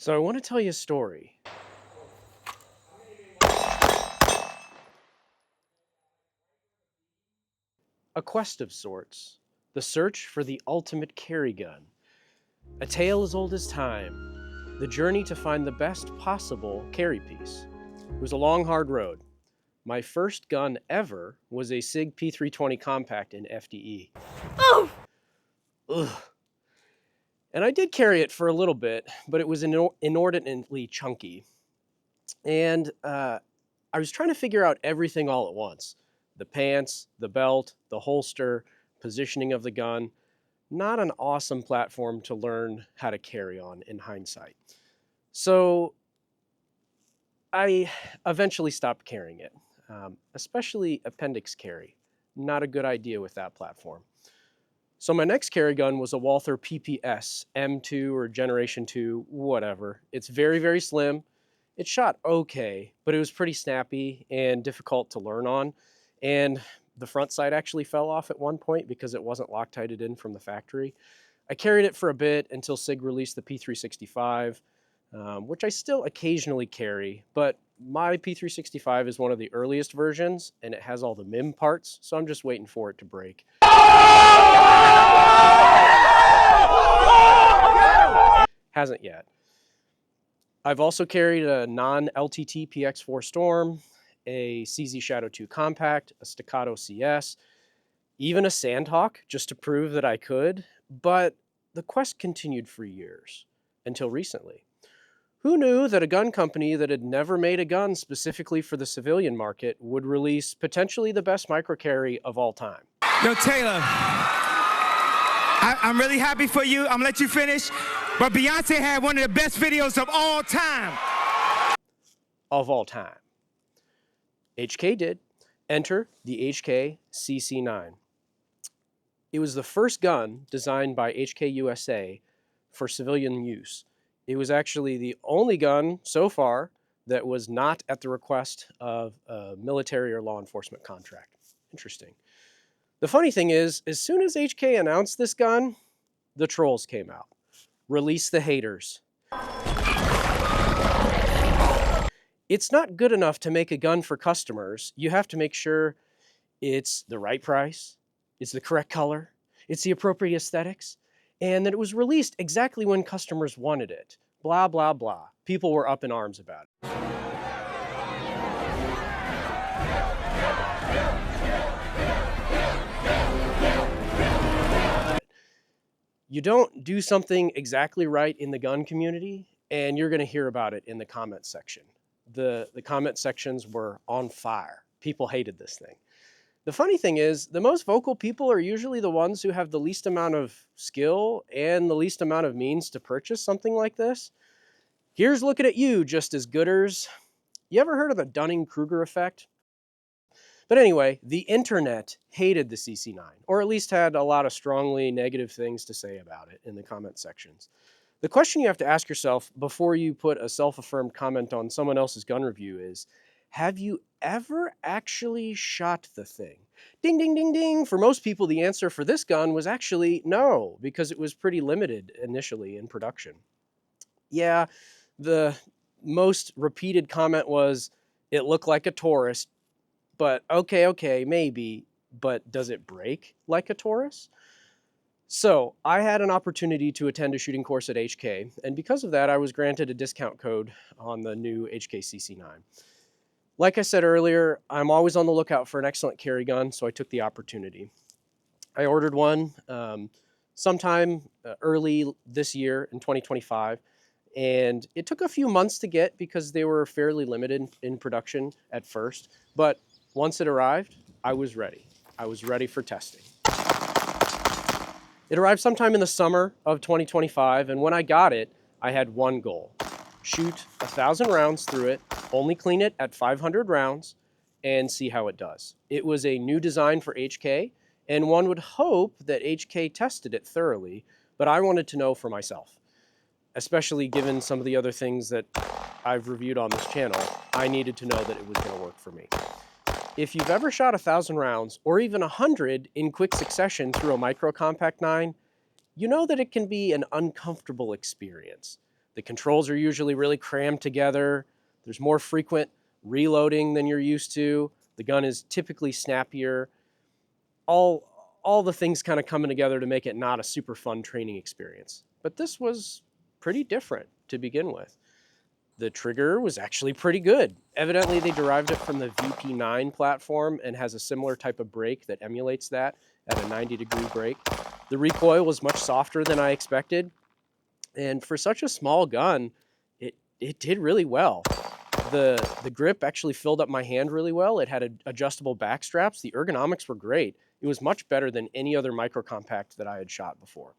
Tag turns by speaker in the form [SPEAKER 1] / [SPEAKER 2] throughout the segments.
[SPEAKER 1] So I want to tell you a story. A quest of sorts. The search for the ultimate carry gun. A tale as old as time. The journey to find the best possible carry piece. It was a long, hard road. My first gun ever was a SIG P320 compact in FDE.
[SPEAKER 2] Oh!
[SPEAKER 1] Ugh. And I did carry it for a little bit, but it was inordinately chunky. And I was trying to figure out everything all at once. The pants, the belt, the holster, positioning of the gun. Not an awesome platform to learn how to carry on in hindsight. So I eventually stopped carrying it, especially appendix carry. Not a good idea with that platform. So my next carry gun was a Walther PPS M2 or Generation 2, whatever. It's very, very slim. It shot okay, but it was pretty snappy and difficult to learn on. And the front sight actually fell off at one point because it wasn't Loctited in from the factory. I carried it for a bit until SIG released the P365, which I still occasionally carry, but my P365 is one of the earliest versions and it has all the MIM parts, so I'm just waiting for it to break. Hasn't yet. I've also carried a non-LTT PX4 Storm, a CZ Shadow 2 Compact, a Staccato CS, even a Sandhawk, just to prove that I could, but the quest continued for years, until recently. Who knew that a gun company that had never made a gun specifically for the civilian market would release potentially the best microcarry of all time?
[SPEAKER 3] Yo, Taylor, I'm really happy for you. I'm gonna let you finish, but Beyonce had one of the best videos of all time.
[SPEAKER 1] Of all time. HK did. Enter the HK CC9. It was the first gun designed by HK USA for civilian use. It was actually the only gun so far that was not at the request of a military or law enforcement contract. Interesting. The funny thing is, as soon as HK announced this gun, the trolls came out. Release the haters. It's not good enough to make a gun for customers. You have to make sure it's the right price, it's the correct color, it's the appropriate aesthetics, and that it was released exactly when customers wanted it. Blah, blah, blah. People were up in arms about it. You don't do something exactly right in the gun community, and you're going to hear about it in the comment section. The comment sections were on fire. People hated this thing. The funny thing is, the most vocal people are usually the ones who have the least amount of skill and the least amount of means to purchase something like this. Here's looking at you, just as gooders. You ever heard of the Dunning-Kruger effect? But anyway, the internet hated the CC9, or at least had a lot of strongly negative things to say about it in the comment sections. The question you have to ask yourself before you put a self-affirmed comment on someone else's gun review is, have you ever actually shot the thing? Ding, ding, ding, ding. For most people, the answer for this gun was actually no, because it was pretty limited initially in production. Yeah, the most repeated comment was, it looked like a Taurus, but okay, maybe, but does it break like a Taurus? So I had an opportunity to attend a shooting course at HK, and because of that, I was granted a discount code on the new HK CC9. Like I said earlier, I'm always on the lookout for an excellent carry gun, so I took the opportunity. I ordered one sometime early this year in 2025, and it took a few months to get because they were fairly limited in production at first, but once it arrived, I was ready. I was ready for testing. It arrived sometime in the summer of 2025, and when I got it, I had one goal. Shoot 1,000 rounds through it, only clean it at 500 rounds, and see how it does. It was a new design for HK, and one would hope that HK tested it thoroughly, but I wanted to know for myself. Especially given some of the other things that I've reviewed on this channel, I needed to know that it was going to work for me. If you've ever shot 1,000 rounds, or even 100 in quick succession through a micro compact 9, you know that it can be an uncomfortable experience. The controls are usually really crammed together. There's more frequent reloading than you're used to. The gun is typically snappier. All the things kind of coming together to make it not a super fun training experience. But this was pretty different to begin with. The trigger was actually pretty good. Evidently, they derived it from the VP9 platform and has a similar type of brake that emulates that at a 90-degree brake. The recoil was much softer than I expected. And for such a small gun, it did really well. The grip actually filled up my hand really well. It had adjustable back straps. The ergonomics were great. It was much better than any other micro compact that I had shot before.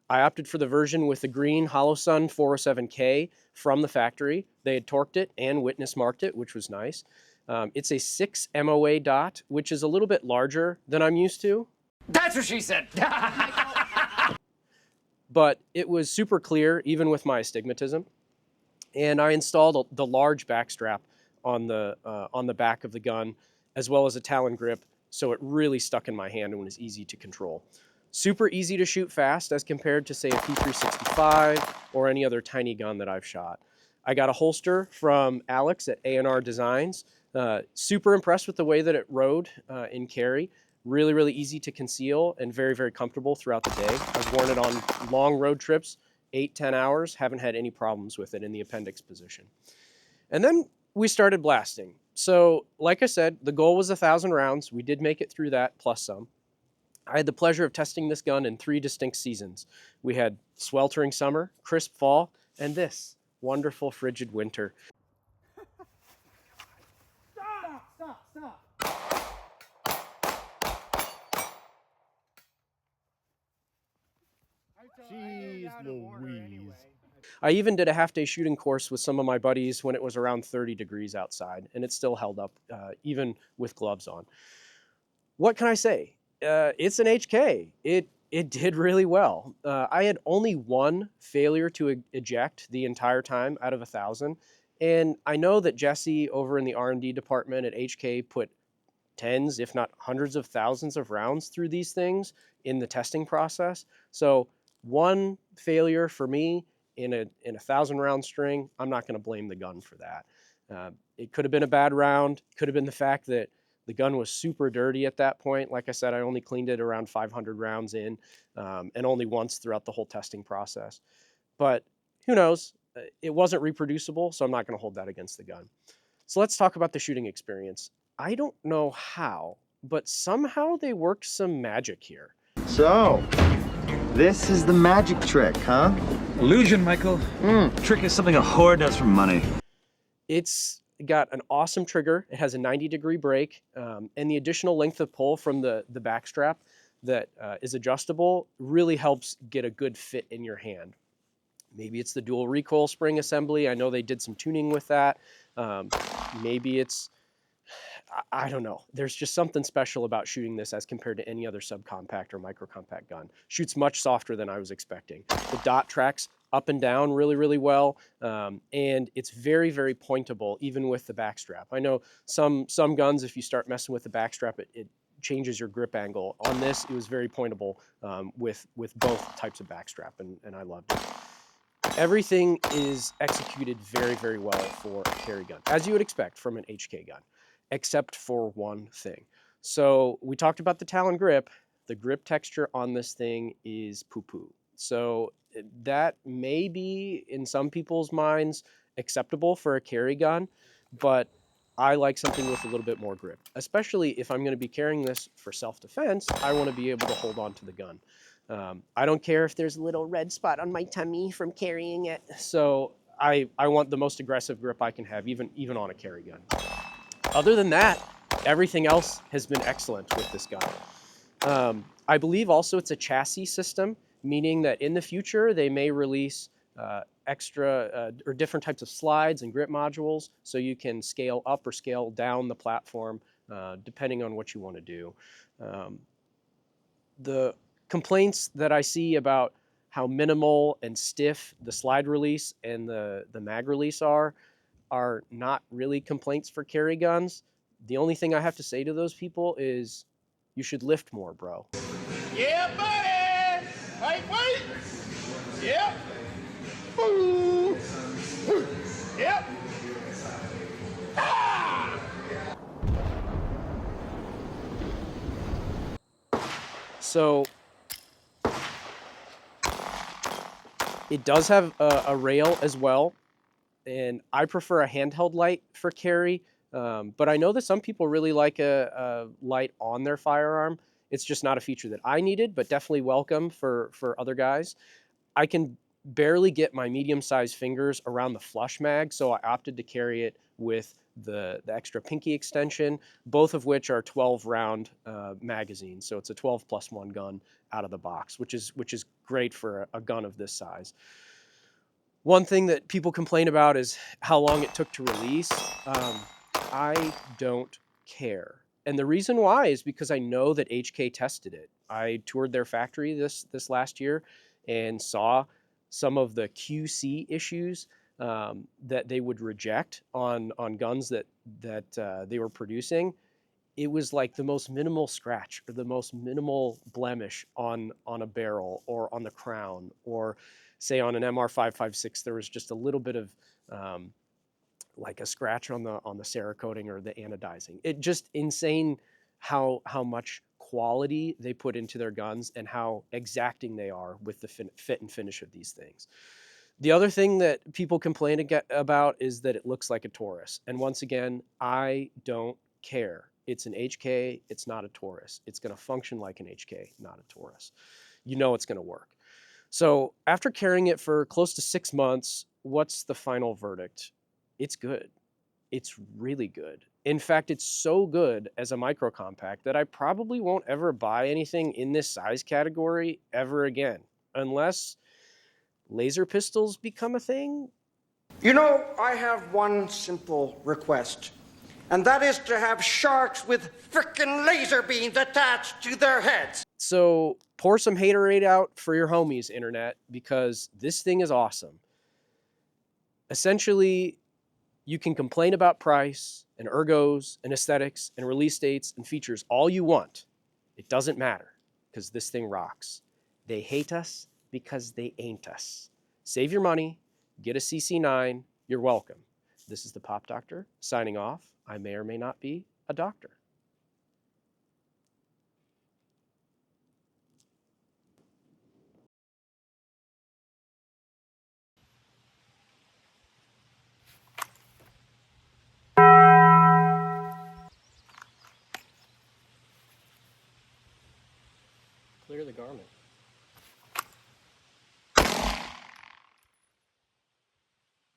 [SPEAKER 1] I opted for the version with the green HoloSun 407K from the factory. They had torqued it and witness marked it, which was nice. It's a 6 MOA dot, which is a little bit larger than I'm used to.
[SPEAKER 2] That's what she said.
[SPEAKER 1] But it was super clear, even with my astigmatism. And I installed the large backstrap on the back of the gun, as well as a Talon grip, so it really stuck in my hand and was easy to control. Super easy to shoot fast as compared to, say, a P365 or any other tiny gun that I've shot. I got a holster from Alex at A&R Designs. Super impressed with the way that it rode in carry. Really, really easy to conceal and very, very comfortable throughout the day. I've worn it on long road trips, 8-10 hours. Haven't had any problems with it in the appendix position. And then we started blasting. So, like I said, the goal was 1,000 rounds. We did make it through that, plus some. I had the pleasure of testing this gun in 3 distinct seasons. We had sweltering summer, crisp fall, and this wonderful frigid winter.
[SPEAKER 3] Stop.
[SPEAKER 4] Jeez Louise.
[SPEAKER 1] I even did a half-day shooting course with some of my buddies when it was around 30 degrees outside, and it still held up, even with gloves on. What can I say? It's an HK. It did really well. I had only one failure to eject the entire time out of 1,000, and I know that Jesse over in the R&D department at HK put tens, if not hundreds of thousands of rounds through these things in the testing process. So one failure for me in a 1,000-round string, I'm not going to blame the gun for that. It could have been a bad round. Could have been the fact that the gun was super dirty at that point. Like I said, I only cleaned it around 500 rounds in, and only once throughout the whole testing process. But who knows? It wasn't reproducible, so I'm not going to hold that against the gun. So let's talk about the shooting experience. I don't know how, but somehow they worked some magic here.
[SPEAKER 5] So, this is the magic trick, huh?
[SPEAKER 6] Illusion, Michael. Trick is something a whore does for money.
[SPEAKER 1] It's got an awesome trigger. It has a 90-degree brake, and the additional length of pull from the back strap that is adjustable really helps get a good fit in your hand. Maybe it's the dual recoil spring assembly. I know they did some tuning with that. Maybe it's, I don't know. There's just something special about shooting this as compared to any other subcompact or micro-compact gun. Shoots much softer than I was expecting. The dot tracks up and down really, really well, and it's very, very pointable, even with the backstrap. I know some guns, if you start messing with the backstrap, it changes your grip angle. On this, it was very pointable with both types of backstrap, and I loved it. Everything is executed very, very well for a carry gun, as you would expect from an HK gun, except for one thing. So we talked about the Talon grip. The grip texture on this thing is poo-poo. So that may be, in some people's minds, acceptable for a carry gun, but I like something with a little bit more grip. Especially if I'm going to be carrying this for self-defense, I want to be able to hold on to the gun. I don't care if there's a little red spot on my tummy from carrying it. So I want the most aggressive grip I can have, even on a carry gun. Other than that, everything else has been excellent with this gun. I believe also it's a chassis system, meaning that in the future they may release extra or different types of slides and grip modules, so you can scale up or scale down the platform depending on what you want to do. The complaints that I see about how minimal and stiff the slide release and the mag release are not really complaints for carry guns. The only thing I have to say to those people is you should lift more, bro.
[SPEAKER 4] Yeah, buddy! Wait! Yep! Ooh.
[SPEAKER 1] So it does have a rail as well, and I prefer a handheld light for carry. But I know that some people really like a light on their firearm. It's just not a feature that I needed, but definitely welcome for other guys. I can barely get my medium-sized fingers around the flush mag, so I opted to carry it with the extra pinky extension, both of which are 12-round magazines. So it's a 12+1 gun out of the box, which is great for a gun of this size. One thing that people complain about is how long it took to release. I don't care. And the reason why is because I know that HK tested it. I toured their factory this last year and saw some of the QC issues that they would reject on guns that they were producing. It was like the most minimal scratch or the most minimal blemish on a barrel or on the crown, or say on an MR556 there was just a little bit of like a scratch on the Cerakoting or the anodizing. It just insane how much quality they put into their guns and how exacting they are with the fit and finish of these things. The other thing that people complain about is that it looks like a Taurus. And once again, I don't care. It's an HK, it's not a Taurus. It's going to function like an HK, not a Taurus. You know it's going to work. So after carrying it for close to 6 months, what's the final verdict? It's good. It's really good. In fact, it's so good as a micro compact that I probably won't ever buy anything in this size category ever again, unless laser pistols become a thing.
[SPEAKER 2] You know, I have one simple request, and that is to have sharks with frickin' laser beams attached to their heads.
[SPEAKER 1] So pour some haterade out for your homies, internet, because this thing is awesome. Essentially, you can complain about price and ergos and aesthetics and release dates and features all you want. It doesn't matter, because this thing rocks. They hate us because they ain't us. Save your money, get a CC9, you're welcome. This is the Pop Doctor signing off. I may or may not be a doctor. Clear the garment.